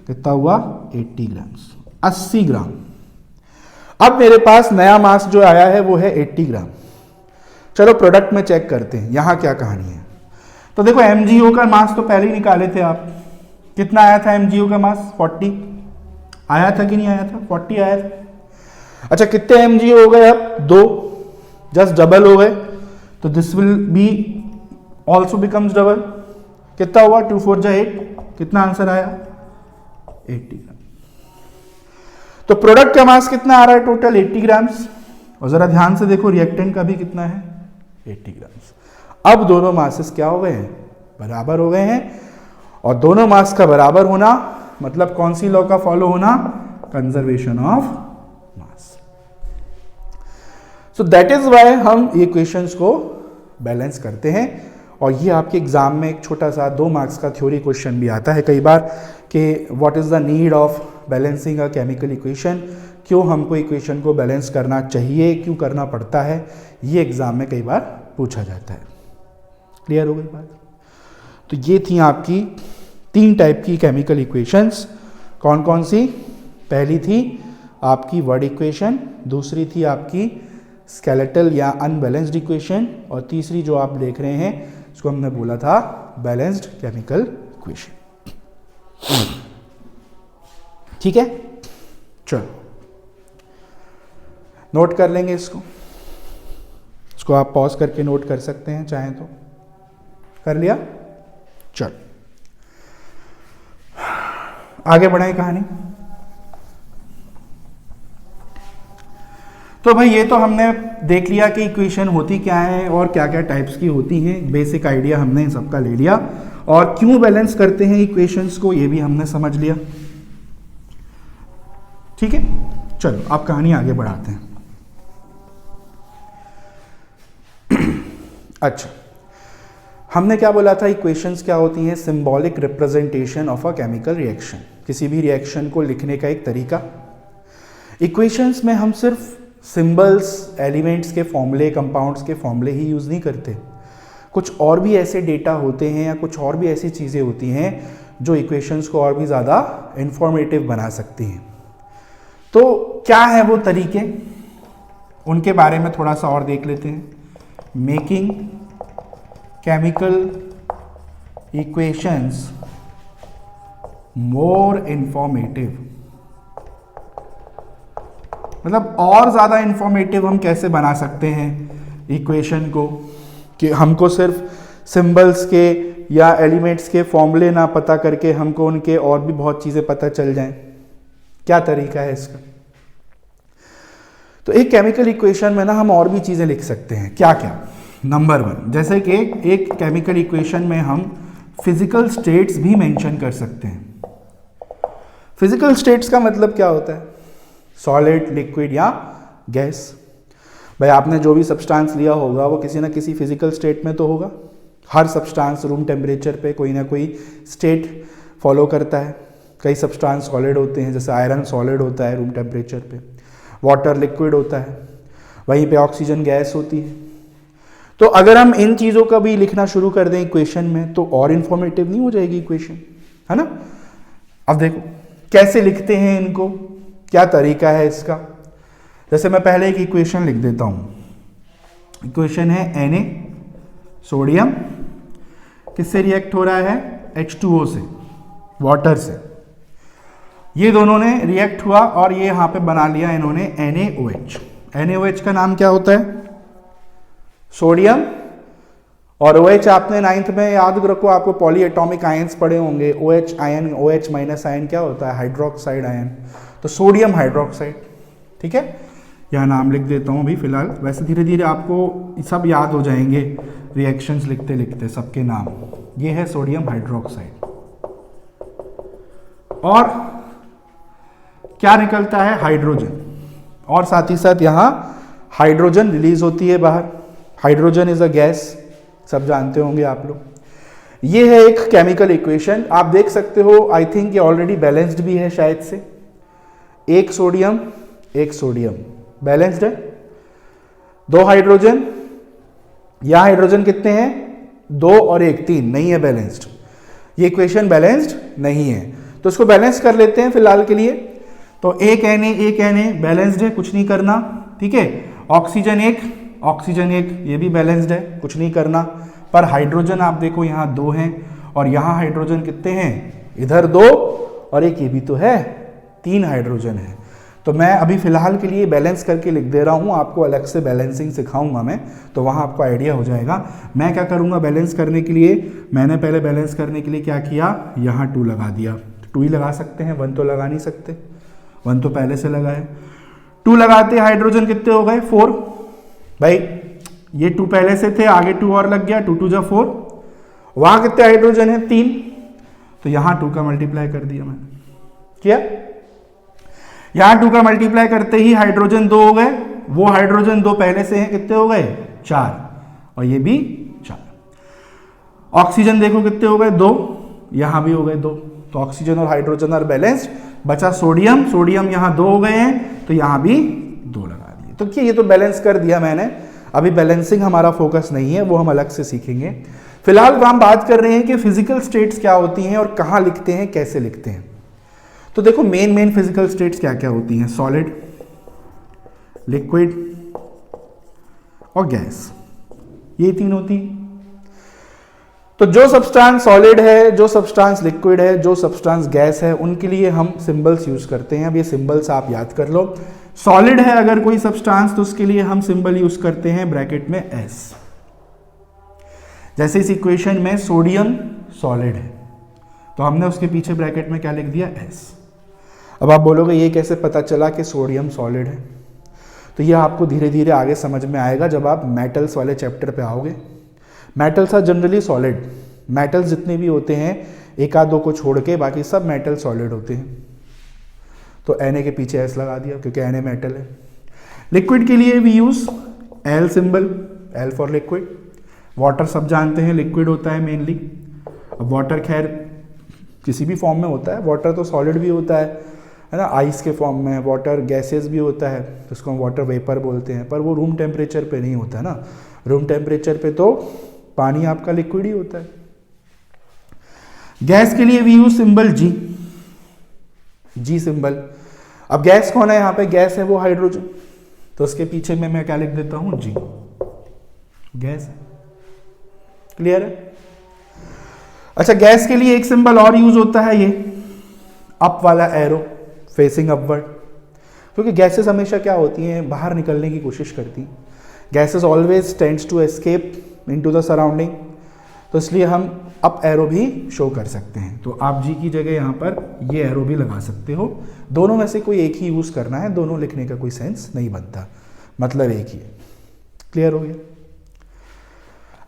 कितना हुआ 80 ग्राम्स, 80 ग्राम। अब मेरे पास नया मास जो आया है वो है 80 ग्राम। चलो प्रोडक्ट में चेक करते हैं यहाँ क्या कहानी है। तो देखो MgO का मास तो पहले ही निकाले थे आप, कितना आया था MgO का मास 40 आया था कि नहीं आया था, 40 आया था। अच्छा कितने MgO हो गए अब 2, जस्ट डबल हो गए, तो this will be also becomes double. कितना हुआ 2 4 जा 8, कितना आंसर आया 80 ग्राम। तो प्रोडक्ट का मास कितना आ रहा है टोटल 80 ग्राम्स, और जरा ध्यान से देखो रिएक्टेंट का भी कितना है 80 ग्राम्स। अब दोनों मासेस क्या हो गए हैं, बराबर हो गए हैं, और दोनों मास का बराबर होना मतलब कौन सी लॉ का फॉलो होना, conservation of mass. So that is why हम इक्वेशंस को बैलेंस करते हैं। और ये आपके एग्जाम में एक छोटा सा 2 मार्क्स का थ्योरी क्वेश्चन भी आता है कई बार कि what is the need of balancing a chemical equation, क्यों हमको इक्वेशन को बैलेंस करना चाहिए, क्यों करना पड़ता है, ये एग्जाम में कई बार पूछा जाता है। क्लियर हो गई बात। तो ये थी आपकी 3 टाइप की केमिकल इक्वेशंस। कौन कौन सी, पहली थी आपकी वर्ड इक्वेशन, दूसरी थी आपकी स्केलेटल या अनबैलेंस्ड इक्वेशन, और तीसरी जो आप देख रहे हैं इसको हमने बोला था बैलेंस्ड केमिकल इक्वेशन। ठीक है, चलो नोट कर लेंगे इसको आप पॉज करके नोट कर सकते हैं चाहें तो। कर लिया, चलो आगे बढ़ाएं कहानी। तो भाई ये तो हमने देख लिया कि इक्वेशन होती क्या है और क्या क्या टाइप्स की होती हैं, बेसिक आइडिया हमने इन सबका ले लिया, और क्यों बैलेंस करते हैं इक्वेशंस को ये भी हमने समझ लिया। ठीक है, चलो अब कहानी आगे बढ़ाते हैं। अच्छा, हमने क्या बोला था, इक्वेशंस क्या होती हैं, symbolic representation of a chemical reaction, किसी भी रिएक्शन को लिखने का एक तरीका। इक्वेशंस में हम सिर्फ सिंबल्स, एलिमेंट्स के फॉर्मूले, कंपाउंड्स के फॉर्मूले ही यूज़ नहीं करते, कुछ और भी ऐसे डेटा होते हैं या कुछ और भी ऐसी चीज़ें होती हैं जो इक्वेशंस को और भी ज़्यादा इंफॉर्मेटिव बना सकती हैं। तो क्या है वो तरीके, उनके बारे में थोड़ा सा और देख लेते हैं। मेकिंग केमिकल इक्वेशंस मोर इंफॉर्मेटिव, मतलब और ज़्यादा इंफॉर्मेटिव हम कैसे बना सकते हैं इक्वेशन को, कि हमको सिर्फ सिंबल्स के या एलिमेंट्स के फॉर्मूले ना पता करके हमको उनके और भी बहुत चीज़ें पता चल जाएं। क्या तरीका है इसका? तो एक केमिकल इक्वेशन में ना हम और भी चीज़ें लिख सकते हैं। क्या क्या? नंबर 1, जैसे कि एक केमिकल इक्वेशन में हम फिजिकल स्टेट्स भी मेंशन कर सकते हैं। फिजिकल स्टेट्स का मतलब क्या होता है? सॉलिड, लिक्विड या गैस। भाई आपने जो भी सब्सटेंस लिया होगा वो किसी ना किसी फिजिकल स्टेट में तो होगा। हर सब्सटेंस रूम टेम्परेचर पे कोई ना कोई स्टेट फॉलो करता है। कई सब्सटेंस सॉलिड होते हैं, जैसे आयरन सॉलिड होता है रूम टेम्परेचर पे, वाटर लिक्विड होता है, वहीं पे ऑक्सीजन गैस होती है। तो अगर हम इन चीज़ों का भी लिखना शुरू कर दें इक्वेशन में तो और इन्फॉर्मेटिव नहीं हो जाएगी इक्वेशन, है ना? अब देखो कैसे लिखते हैं इनको, क्या तरीका है इसका। जैसे मैं पहले एक इक्वेशन लिख देता हूं। इक्वेशन है Na, सोडियम किससे रिएक्ट हो रहा है? H2O से, वाटर से। ये दोनों ने रिएक्ट हुआ और ये यहां पे बना लिया इन्होंने NaOH। NaOH का नाम क्या होता है? सोडियम, और OH आपने 9th में याद रखो, आपको पॉली एटॉमिक आयंस पढ़े होंगे। OH ion, OH minus ion क्या होता है? Hydroxide ion. तो सोडियम हाइड्रोक्साइड, ठीक है, यह नाम लिख देता हूं अभी फिलहाल। वैसे धीरे धीरे आपको सब याद हो जाएंगे रिएक्शंस लिखते लिखते सबके नाम। ये है सोडियम हाइड्रोक्साइड। और क्या निकलता है? हाइड्रोजन, और साथ ही साथ यहां हाइड्रोजन रिलीज होती है बाहर। हाइड्रोजन इज अ गैस, सब जानते होंगे आप लोग। ये है एक केमिकल इक्वेशन, आप देख सकते हो। आई थिंक ये ऑलरेडी बैलेंस्ड भी है शायद से। एक सोडियम, एक सोडियम, बैलेंस्ड है। 2 हाइड्रोजन, यहां हाइड्रोजन कितने हैं? 2 और 1 3 नहीं है बैलेंस्ड, ये इक्वेशन बैलेंस्ड नहीं है। तो इसको बैलेंस कर लेते हैं फिलहाल के लिए। तो एक Na बैलेंस्ड है, कुछ नहीं करना, ठीक है। ऑक्सीजन एक ये भी बैलेंस्ड है, कुछ नहीं करना। पर हाइड्रोजन आप देखो यहाँ 2 हैं और यहाँ हाइड्रोजन कितने हैं, इधर 2 और एक ये भी तो है, 3 हाइड्रोजन है। तो मैं अभी फिलहाल के लिए बैलेंस करके लिख दे रहा हूँ, आपको अलग से बैलेंसिंग सिखाऊंगा मैं, तो वहाँ आपको आइडिया हो जाएगा। मैं क्या करूँगा बैलेंस करने के लिए, मैंने पहले बैलेंस करने के लिए क्या किया, यहाँ 2 लगा दिया। 2 ही लगा सकते हैं, 1 तो लगा नहीं सकते, 1 तो पहले से लगा है। 2 लगाते हाइड्रोजन कितने हो गए 4, भाई ये 2 पहले से थे, आगे 2 और लग गया, 2 2 जा 4। वहाँ कितने हाइड्रोजन है 3, तो यहाँ 2 का मल्टीप्लाई कर दिया मैंने, किया। यहाँ 2 का मल्टीप्लाई करते ही हाइड्रोजन 2 हो गए, वो हाइड्रोजन 2 पहले से हैं, कितने हो गए 4, और ये भी 4। ऑक्सीजन देखो कितने हो गए 2, यहाँ भी हो गए 2, तो ऑक्सीजन और हाइड्रोजन आर बैलेंस्ड। बचा सोडियम यहाँ 2 हो गए हैं, तो यहाँ भी 2 लगा दिए। तो क्या ये तो बैलेंस कर दिया मैंने। अभी बैलेंसिंग हमारा फोकस नहीं है, वो हम अलग से सीखेंगे। फिलहाल हम बात कर रहे हैं कि फिजिकल स्टेट्स क्या होती हैं और कहाँ लिखते हैं, कैसे लिखते हैं। तो देखो मेन फिजिकल स्टेट्स क्या क्या होती हैं, सॉलिड, लिक्विड और गैस, ये 3 होती हैं। तो जो सब्सटेंस सॉलिड है, जो सब्सटेंस लिक्विड है, जो सब्सटेंस गैस है, उनके लिए हम सिंबल्स यूज करते हैं। अब ये सिंबल्स आप याद कर लो। सॉलिड है अगर कोई सब्सटेंस, तो उसके लिए हम सिंबल यूज करते हैं ब्रैकेट में S। जैसे इस इक्वेशन में सोडियम सॉलिड है, तो हमने उसके पीछे ब्रैकेट में क्या लिख दिया S। अब आप बोलोगे ये कैसे पता चला कि सोडियम सॉलिड है, तो ये आपको धीरे धीरे आगे समझ में आएगा जब आप मेटल्स वाले चैप्टर पे आओगे। Metals are generally solid, metals जितने भी होते हैं, एक आध 2 को छोड़ के बाकी सब मेटल सॉलिड होते हैं। तो Na के पीछे S लगा दिया क्योंकि Na मेटल है। लिक्विड के लिए we use L symbol, L for liquid. Water सब जानते हैं लिक्विड होता है मेनली। अब वाटर खैर किसी भी फॉर्म में होता है, वाटर तो सॉलिड भी होता है ना, आइस के फॉर्म में, वाटर गैसेस भी होता है, तो उसको हम वाटर वेपर बोलते हैं, पर वो रूम टेम्परेचर पे नहीं होता है ना। रूम टेम्परेचर पे तो पानी आपका लिक्विड ही होता है। गैस के लिए we use symbol G symbol. अब गैस कौन है यहाँ पे, गैस है वो हाइड्रोजन, तो उसके पीछे में मैं क्या लिख देता हूं G, गैस। क्लियर है। अच्छा, गैस के लिए एक सिंबल और यूज होता है, ये अप वाला एरो, फेसिंग अपवर्ड, क्योंकि गैसेस हमेशा क्या होती हैं, बाहर निकलने की कोशिश करती हैं। Gases always tends to escape into the surrounding, तो इसलिए हम अप एरो भी शो कर सकते हैं। तो आप जी की जगह यहाँ पर ये एरो भी लगा सकते हो। दोनों में से कोई एक ही यूज करना है, दोनों लिखने का कोई सेंस नहीं बनता, मतलब एक ही है। क्लियर हो गया।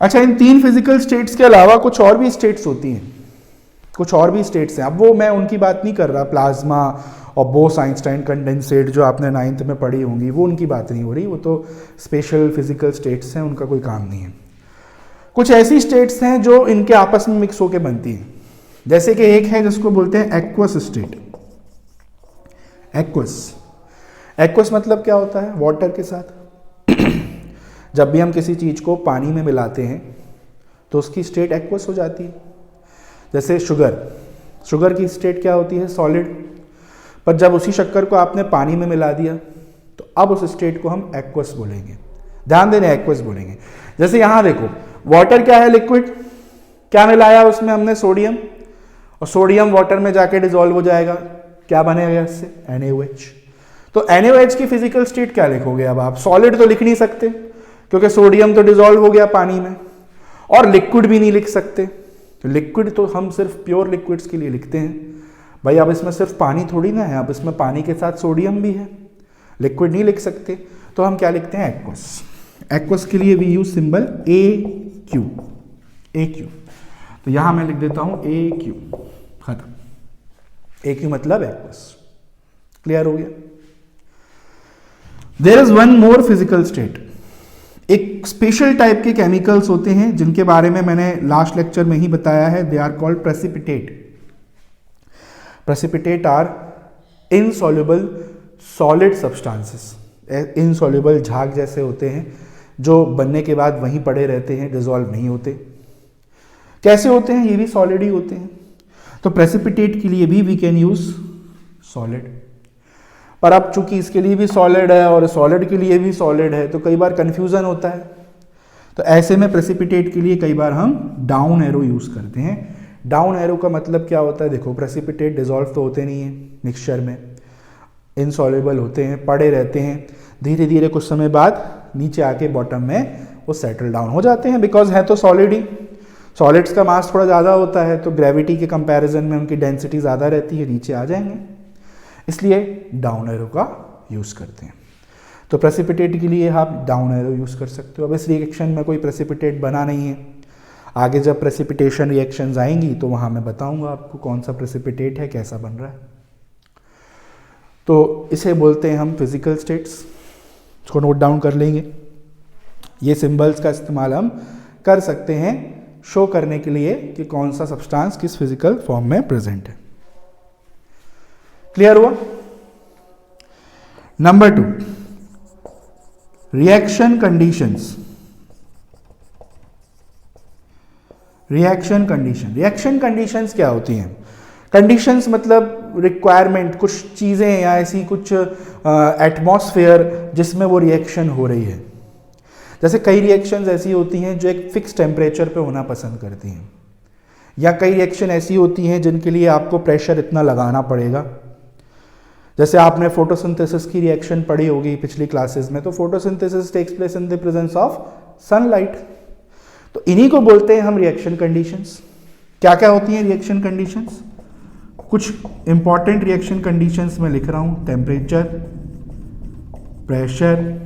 अच्छा, इन 3 फिजिकल स्टेट्स के अलावा कुछ और भी स्टेट्स होती हैं, कुछ और भी स्टेट्स हैं। अब वो मैं उनकी बात नहीं कर रहा, प्लाज्मा और बोस-आइंस्टाइन कंडेंसेट जो आपने 9th में पढ़ी होंगी, वो उनकी बात नहीं हो रही, वो तो स्पेशल फिजिकल स्टेट्स हैं, उनका कोई काम नहीं है। कुछ ऐसी स्टेट्स हैं जो इनके आपस में मिक्स होकर बनती हैं। जैसे कि एक है जिसको बोलते हैं एक्वस स्टेट। एक्वस मतलब क्या होता है, वाटर के साथ जब भी हम किसी चीज को पानी में मिलाते हैं तो उसकी स्टेट एक्वस हो जाती है। जैसे शुगर की स्टेट क्या होती है, सॉलिड, पर जब उसी शक्कर को आपने पानी में मिला दिया तो अब उस स्टेट को हम एक्वस बोलेंगे। ध्यान देने, एक्वस बोलेंगे। जैसे यहां देखो, वाटर क्या है, लिक्विड, क्या मिलाया उसमें हमने, सोडियम, और सोडियम वाटर में जाके डिसॉल्व हो जाएगा, क्या बनेगा इससे, NaOH। तो NaOH की फिजिकल स्टेट क्या लिखोगे अब आप, सॉलिड तो लिख नहीं सकते क्योंकि सोडियम तो डिसॉल्व हो गया पानी में, और लिक्विड भी नहीं लिख सकते। तो लिक्विड तो हम सिर्फ प्योर लिक्विड्स के लिए लिखते हैं भाई। अब इसमें सिर्फ पानी थोड़ी ना है, अब इसमें पानी के साथ सोडियम भी है, लिक्विड नहीं लिख सकते, तो हम क्या लिखते हैं, एक्वस। एक्वस के लिए वी यूज सिंबल AQ। तो यहां मैं लिख देता हूं AQ, खत्म। AQ मतलब एक्वस। क्लियर हो गया। There is one more physical state. एक स्पेशल टाइप के केमिकल्स होते हैं जिनके बारे में मैंने लास्ट लेक्चर में ही बताया है। They are called precipitate. Precipitate are insoluble solid substances. Insoluble झाग जैसे होते हैं जो बनने के बाद वहीं पड़े रहते हैं, डिसॉल्व नहीं होते। कैसे होते हैं, ये भी सॉलिड ही होते हैं। तो प्रेसिपिटेट के लिए भी वी कैन यूज सॉलिड, पर अब चूंकि इसके लिए भी सॉलिड है और सॉलिड के लिए भी सॉलिड है तो कई बार कंफ्यूजन होता है। तो ऐसे में प्रेसिपिटेट के लिए कई बार हम डाउन एरो यूज करते हैं। डाउन एरो का मतलब क्या होता है, देखो प्रेसिपिटेट डिसॉल्व तो होते नहीं है मिक्सचर में, इनसॉल्युबल होते हैं, पड़े रहते हैं, धीरे धीरे कुछ समय बाद नीचे आके बॉटम में वो सेटल डाउन हो जाते हैं, बिकॉज है तो सॉलिड ही। सॉलिड्स का मास थोड़ा ज़्यादा होता है तो ग्रेविटी के कंपैरिजन में उनकी डेंसिटी ज़्यादा रहती है, नीचे आ जाएंगे, इसलिए डाउन एरो का यूज़ करते हैं। तो प्रेसिपिटेट के लिए आप डाउन एरो यूज़ कर सकते हो। अब इस रिएक्शन में कोई प्रेसिपिटेट बना नहीं है, आगे जब प्रेसिपिटेशन रिएक्शंस आएंगी तो वहाँ मैं बताऊँगा आपको कौन सा प्रेसिपिटेट है, कैसा बन रहा है। तो इसे बोलते हैं हम फिजिकल स्टेट्स, इसको नोट डाउन कर लेंगे। ये सिंबल्स का इस्तेमाल हम कर सकते हैं शो करने के लिए कि कौन सा सब्सटेंस किस फिजिकल फॉर्म में प्रेजेंट है। क्लियर हुआ? Number 2, reaction conditions. Reaction conditions क्या होती हैं? कंडीशंस मतलब रिक्वायरमेंट, कुछ चीज़ें या ऐसी कुछ एटमॉस्फेयर जिसमें वो रिएक्शन हो रही है। जैसे कई रिएक्शंस ऐसी होती हैं जो एक फिक्स टेम्परेचर पे होना पसंद करती हैं, या कई रिएक्शन ऐसी होती हैं जिनके लिए आपको प्रेशर इतना लगाना पड़ेगा। जैसे आपने फोटोसिंथेसिस की रिएक्शन पढ़ी होगी पिछली क्लासेस में, तो photosynthesis takes place in the presence of sunlight. तो इन्हीं को बोलते हैं हम रिएक्शन कंडीशंस। क्या क्या होती हैं रिएक्शन कंडीशंस? कुछ इंपॉर्टेंट रिएक्शन कंडीशंस मैं लिख रहा हूं, टेम्परेचर, प्रेशर,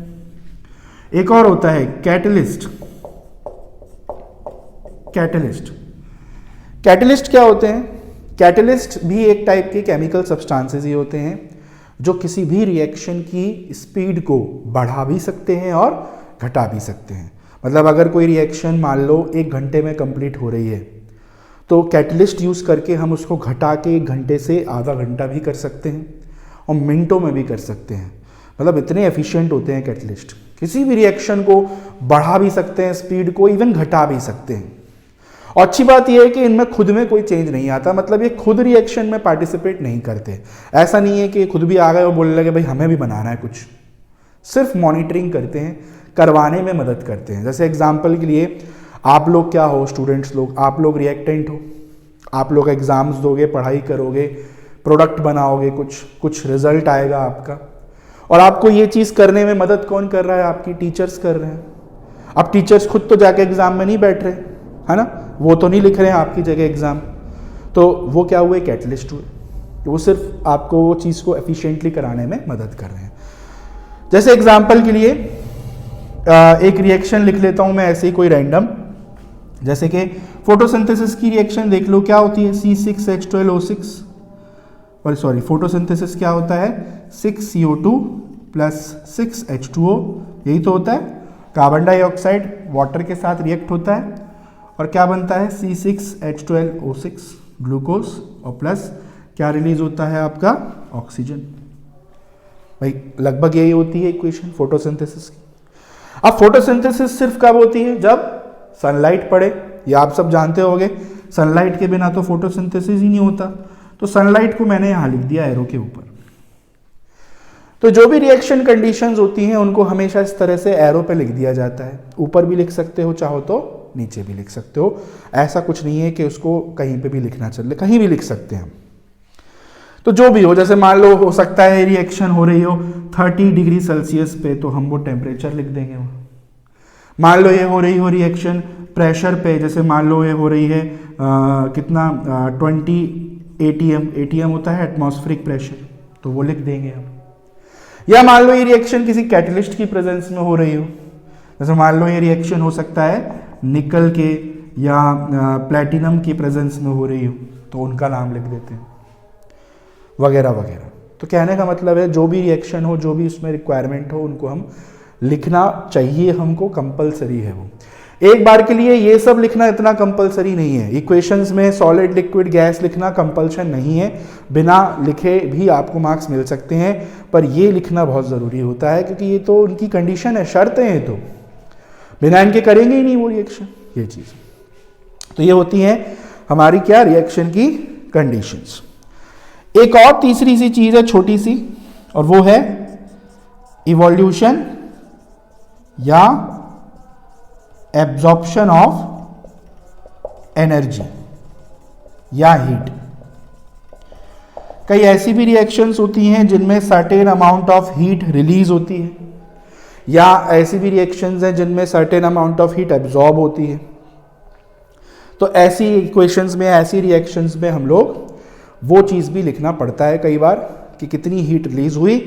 एक और होता है कैटलिस्ट। कैटलिस्ट क्या होते हैं? कैटलिस्ट भी एक टाइप के केमिकल सब्सटेंसेस ही होते हैं जो किसी भी रिएक्शन की स्पीड को बढ़ा भी सकते हैं और घटा भी सकते हैं। मतलब अगर कोई रिएक्शन मान लो 1 घंटे में कंप्लीट हो रही है तो कैटलिस्ट यूज़ करके हम उसको घटा के 1 घंटे से आधा घंटा भी कर सकते हैं और मिनटों में भी कर सकते हैं। मतलब इतने एफिशिएंट होते हैं कैटलिस्ट, किसी भी रिएक्शन को बढ़ा भी सकते हैं स्पीड को, इवन घटा भी सकते हैं। और अच्छी बात यह है कि इनमें खुद में कोई चेंज नहीं आता, मतलब ये खुद रिएक्शन में पार्टिसिपेट नहीं करते। ऐसा नहीं है कि खुद भी आ गए और बोलने लगे भाई हमें भी बनाना है कुछ, सिर्फ मॉनिटरिंग करते हैं, करवाने में मदद करते हैं। जैसे एग्जाम्पल के लिए आप लोग क्या हो, स्टूडेंट्स लोग, आप लोग रिएक्टेंट हो, आप लोग एग्जाम्स दोगे, पढ़ाई करोगे, प्रोडक्ट बनाओगे, कुछ रिजल्ट आएगा आपका, और आपको ये चीज़ करने में मदद कौन कर रहा है? आपकी टीचर्स कर रहे हैं। अब टीचर्स खुद तो जाके एग्जाम में नहीं बैठ रहे, है ना, वो तो नहीं लिख रहे हैं आपकी जगह एग्जाम, तो वो क्या हुए? कैटलिस्ट हुए। वो सिर्फ आपको वो चीज़ को एफिशिएंटली कराने में मदद कर रहे हैं। जैसे एग्जाम्पल के लिए एक रिएक्शन लिख लेता हूं मैं ऐसे ही कोई रैंडम, जैसे कि फोटोसिंथेसिस की रिएक्शन देख लो, क्या होती है? C6H12O6, और सॉरी फोटोसिंथेसिस क्या होता है? 6CO2 + 6H2O, यही तो होता है। कार्बन डाइऑक्साइड वाटर के साथ रिएक्ट होता है और क्या बनता है? C6H12O6 ग्लूकोज, और प्लस क्या रिलीज होता है आपका? ऑक्सीजन। भाई लगभग यही होती है इक्वेशन फोटोसिंथेसिस की। अब फोटोसिंथेसिस सिर्फ कब होती है? जब सनलाइट पड़े, ये आप सब जानते होंगे। सनलाइट के बिना तो फोटोसिंथेसिस ही नहीं होता। तो सनलाइट को मैंने यहां लिख दिया एरो के ऊपर। तो जो भी रिएक्शन कंडीशंस होती हैं उनको हमेशा इस तरह से एरो पे लिख दिया जाता है। ऊपर भी लिख सकते हो, चाहो तो नीचे भी लिख सकते हो, ऐसा कुछ नहीं है कि उसको कहीं पे भी लिखना चले, कहीं भी लिख सकते हैं। तो जो भी हो, जैसे मान लो हो सकता है रिएक्शन हो रही हो 30 डिग्री सेल्सियस पे, तो हम वो टेम्परेचर लिख देंगे। मान लो ये हो रही हो रिएक्शन प्रेशर पे, जैसे मान लो ये हो रही है कितना 20 ATM होता है एटमॉस्फेरिक प्रेशर, तो वो लिख देंगे हम। या मान लो ये रिएक्शन किसी कैटलिस्ट की प्रेजेंस में हो रही हो, जैसे मान लो ये रिएक्शन हो सकता है निकल के या प्लैटिनम की प्रेजेंस में हो रही हो, तो उनका नाम लिख देते हैं, वगैरह वगैरह। तो कहने का मतलब है जो भी रिएक्शन हो, जो भी उसमें रिक्वायरमेंट हो, उनको हम लिखना चाहिए, हमको कंपलसरी है वो। एक बार के लिए ये सब लिखना इतना कंपलसरी नहीं है। इक्वेशंस में सॉलिड लिक्विड गैस लिखना कंपल्शन नहीं है, बिना लिखे भी आपको मार्क्स मिल सकते हैं, पर ये लिखना बहुत ज़रूरी होता है क्योंकि ये तो उनकी कंडीशन है, शर्त है, ये तो बिना इनके करेंगे ही नहीं वो रिएक्शन, ये चीज़। तो ये होती हैं हमारी क्या, रिएक्शन की कंडीशंस। एक और तीसरी सी चीज है छोटी सी, और वो है इवोल्यूशन या एब्जॉर्प्शन ऑफ एनर्जी या हीट। कई ऐसी भी रिएक्शंस होती हैं जिनमें certain amount of heat release होती है, या ऐसी भी रिएक्शंस हैं जिनमें certain amount of heat absorb होती है। तो ऐसी इक्वेशंस में, ऐसी रिएक्शंस में हम लोग वो चीज़ भी लिखना पड़ता है कई बार कि कितनी हीट रिलीज हुई,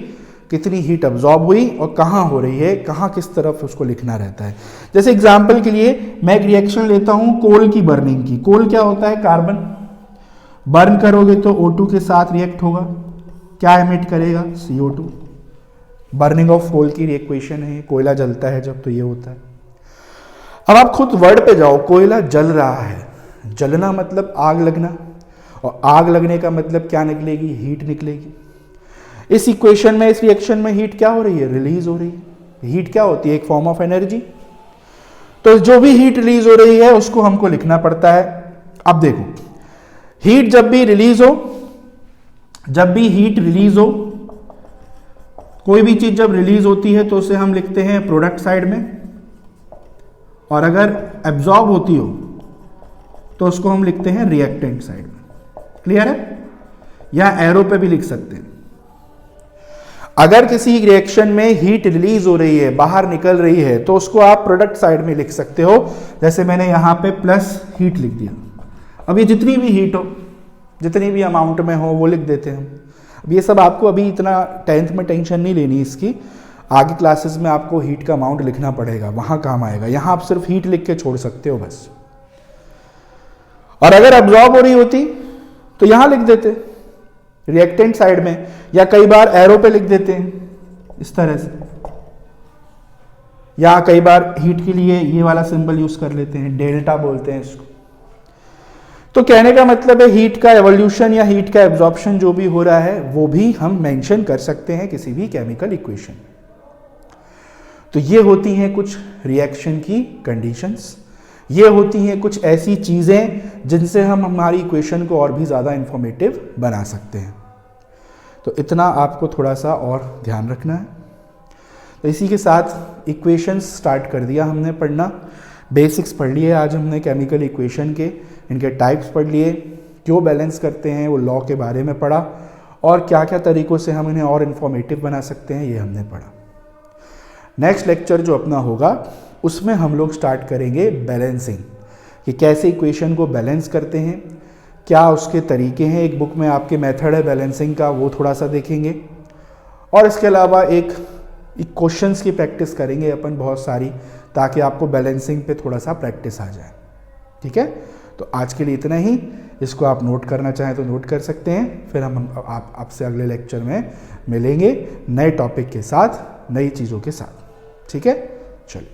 कितनी हीट एब्जॉर्ब हुई और कहाँ हो रही है, कहाँ किस तरफ उसको लिखना रहता है। जैसे एग्जाम्पल के लिए मैं एक रिएक्शन लेता हूँ कोल की बर्निंग की। कोल क्या होता है, कार्बन। बर्न करोगे तो O2 के साथ रिएक्ट होगा, क्या एमिट करेगा, CO2। बर्निंग ऑफ कोल की इक्वेशन है, कोयला जलता है जब, तो ये होता है। अब आप खुद वर्ड पे जाओ, कोयला जल रहा है, जलना मतलब आग लगना, और आग लगने का मतलब क्या निकलेगी, हीट निकलेगी। इस इक्वेशन में, इस रिएक्शन में हीट क्या हो रही है, रिलीज हो रही है। हीट क्या होती है, एक फॉर्म ऑफ एनर्जी। तो जो भी हीट रिलीज हो रही है उसको हमको लिखना पड़ता है। अब देखो, हीट जब भी रिलीज हो, जब भी हीट रिलीज हो, कोई भी चीज जब रिलीज होती है तो उसे हम लिखते हैं प्रोडक्ट साइड में, और अगर एब्जॉर्ब होती हो तो उसको हम लिखते हैं रिएक्टेंट साइड में। क्लियर है? या एरो पे भी लिख सकते हैं। अगर किसी रिएक्शन में हीट रिलीज हो रही है, बाहर निकल रही है, तो उसको आप प्रोडक्ट साइड में लिख सकते हो। जैसे मैंने यहां पे प्लस हीट लिख दिया। अब ये जितनी भी हीट हो, जितनी भी अमाउंट में हो, वो लिख देते हैं हम। अब ये सब आपको अभी इतना 10th में टेंशन नहीं लेनी इसकी, आगे क्लासेस में आपको हीट का अमाउंट लिखना पड़ेगा, वहां काम आएगा। यहां आप सिर्फ हीट लिख के छोड़ सकते हो बस। और अगर एब्जॉर्ब हो रही होती तो यहां लिख देते रिएक्टेंट साइड में, या कई बार एरो पे लिख देते हैं इस तरह से, या कई बार हीट के लिए ये वाला सिंबल यूज कर लेते हैं, डेल्टा बोलते हैं इसको। तो कहने का मतलब है हीट का एवोल्यूशन या हीट का एब्जॉर्प्शन जो भी हो रहा है वो भी हम मेंशन कर सकते हैं किसी भी केमिकल इक्वेशन। तो ये होती हैं कुछ रिएक्शन की कंडीशंस, ये होती हैं कुछ ऐसी चीजें जिनसे हम हमारी इक्वेशन को और भी ज़्यादा इंफॉर्मेटिव बना सकते हैं। तो इतना आपको थोड़ा सा और ध्यान रखना है। तो इसी के साथ इक्वेशंस स्टार्ट कर दिया हमने पढ़ना। बेसिक्स पढ़ लिए आज हमने केमिकल इक्वेशन के, इनके टाइप्स पढ़ लिए, क्यों बैलेंस करते हैं वो लॉ के बारे में पढ़ा, और क्या क्या तरीक़ों से हम इन्हें और इन्फॉर्मेटिव बना सकते हैं ये हमने पढ़ा। नेक्स्ट लेक्चर जो अपना होगा उसमें हम लोग स्टार्ट करेंगे बैलेंसिंग, कि कैसे इक्वेशन को बैलेंस करते हैं, क्या उसके तरीके हैं। एक बुक में आपके मेथड है बैलेंसिंग का, वो थोड़ा सा देखेंगे। और इसके अलावा एक क्वेश्चंस की प्रैक्टिस करेंगे अपन बहुत सारी, ताकि आपको बैलेंसिंग पे थोड़ा सा प्रैक्टिस आ जाए। ठीक है, तो आज के लिए इतना ही। इसको आप नोट करना चाहें तो नोट कर सकते हैं। फिर हम आपसे अगले लेक्चर में मिलेंगे नए टॉपिक के साथ, नई चीज़ों के साथ। ठीक है, चलिए।